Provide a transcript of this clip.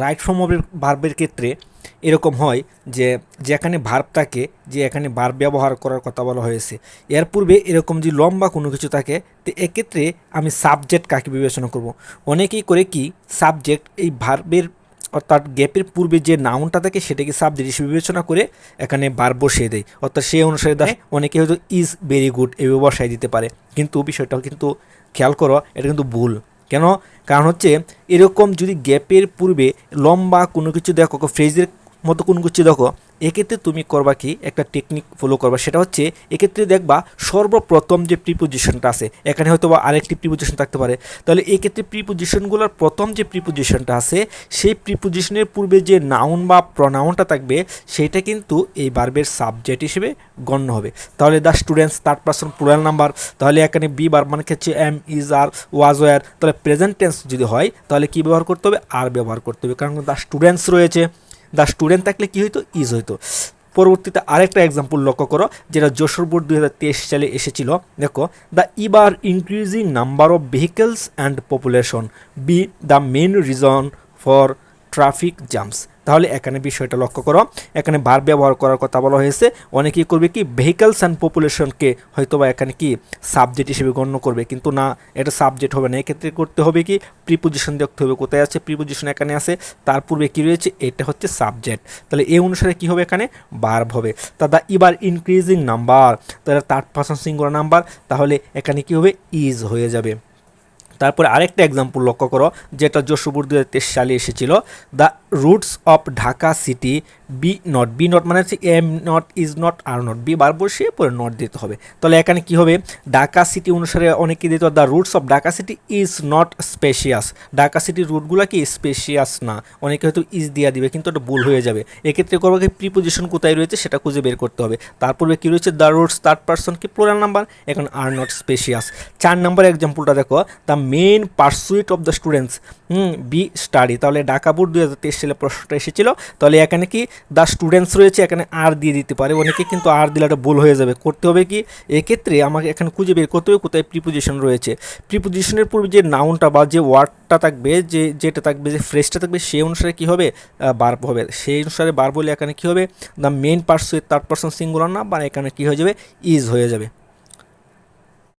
Right form of ভার্বের ক্ষেত্রে এরকম হয় যে যেখানে ভার্ব থাকে, যে এখানে ভার্ব ব্যবহার করার কথা বলা হয়েছে, এর পূর্বে এরকম যে লম্বা কোনো কিছু থাকে, তো এক্ষেত্রে আমি সাবজেক্ট কাকে বিবেচনা করব। অনেকেই করে কি সাবজেক্ট এই ভার্বের অর্থাৎ গ্যাপের পূর্বে যে নাউনটা থাকে সেটাকে সাবজেক্ট হিসেবে বিবেচনা করে এখানে ভার্ব বসিয়ে দেয়, অর্থাৎ সেই অনুসারে দেয়। অনেকে হয়তো ইজ ভেরি গুড এভাবে বসাই দিতে পারে, কিন্তু বিষয়টাও কিন্তু খেয়াল করো, এটা কিন্তু ভুল। কেন? কারণ হচ্ছে এরকম যদি গ্যাপের পূর্বে লম্বা কোনো কিছু দেখো, ফ্রেজের মতো কোনো কিছু দেখো, এক্ষেত্রে তুমি করবা কি একটা টেকনিক ফলো করবা, সেটা হচ্ছে এক্ষেত্রে দেখবা সর্বপ্রথম যে প্রিপোজিশনটা আছে, এখানে হয়তো বা আরেকটি প্রিপোজিশন থাকতে পারে, তাহলে এক্ষেত্রে প্রিপোজিশনগুলোর প্রথম যে প্রিপোজিশনটা আছে সেই প্রিপোজিশনের পূর্বে যে নাউন বা প্রনাউনটা থাকবে সেটা কিন্তু এই ভার্বের সাবজেক্ট হিসেবে গণ্য হবে। তাহলে the students third person plural number, তাহলে এখানে বি ভার্ব মানে হচ্ছে am, is, are, was, were, তাহলে প্রেজেন্ট টেন্স যদি হয় তাহলে কী ব্যবহার করতে হবে? আর ব্যবহার করতে হবে, কারণ দ্য স্টুডেন্টস রয়েছে, দ্য স্টুডেন্ট থাকলে কী হইতো? ইজ হইতো। পরবর্তীতে আরেকটা এক্সাম্পল লক্ষ্য করো, যেটা যশোর বোর্ড 2023 সালে এসেছিল। দেখো, the ever increasing number of vehicles and population be the main reason for traffic jams. তাহলে এখানে বিষয়টা লক্ষ্য করো, এখানে ভার্ব ব্যবহার করার কথা বলা হয়েছে। অনেকেই করবে কি ভেহিকলস অ্যান্ড পপুলেশনকে হয়তো বা এখানে কি সাবজেক্ট হিসেবে গণ্য করবে, কিন্তু না, এটা সাবজেক্ট হবে না। এক্ষেত্রে করতে হবে কি প্রিপোজিশন দেখতে হবে, কোথায় আছে প্রিপোজিশন, এখানে আছে, তার পূর্বে কী রয়েছে? এটা হচ্ছে সাবজেক্ট। তাহলে এই অনুসারে কী হবে? এখানে ভার্ব হবে। তা দ্য ইভার ইনক্রিজিং নাম্বার, তাহলে থার্ড পারসন সিঙ্গুলার নাম্বার, তাহলে এখানে কী হবে? ইজ হয়ে যাবে। তারপরে আরেকটা এক্সাম্পল লক্ষ্য করো, যেটা যশোর বোর্ড 2023 সালে এসেছিল। The routes of Dhaka city be not, be not মানে হচ্ছে am not, is not, are not, be বার বসিয়ে পরে নট দিতে হবে। তাহলে এখানে কি হবে? ঢাকা সিটি অনুসারে অনেকে দিতে হবে the routes of Dhaka city is not spacious, Dhaka সিটির রুটগুলো কি স্পেশিয়াস না, অনেকে হয়তো ইজ দিয়া দিবে, কিন্তু এটা ভুল হয়ে যাবে। এক্ষেত্রে করবো কি প্রিপোজিশন কোথায় রয়েছে সেটা খুঁজে বের করতে হবে। তারপরে কী রয়েছে? দ্য রুটস থার্ড পারসন কি প্লুরাল নাম্বার, এখন আর নট স্পেশিয়াস। 4 নম্বর এক্সাম্পলটা দেখো, the main pursuit of the students be study, তাহলে ঢাকা বোর্ড 2023 সালে প্রশ্নটা এসেছিল। তাহলে এখানে কি দ্য স্টুডেন্টস রয়েছে, এখানে আর দিয়ে দিতে পারে অনেকে, কিন্তু আর দিলে এটা ভুল হয়ে যাবে। করতে হবে কি এক্ষেত্রে আমাকে এখানে খুঁজে বের করতে হবে কোথায় প্রিপোজিশন রয়েছে। প্রিপোজিশনের পূর্বে যে নাউনটা বা যে ওয়ার্ডটা থাকবে, যেটা থাকবে, যে ফ্রেজটা থাকবে, সেই অনুসারে কী হবে? ভার্ব হবে। সেই অনুসারে ভার্ব বলে এখানে কী হবে? The main pursuit third person singular না, বা এখানে কী হয়ে যাবে? ইজ হয়ে যাবে।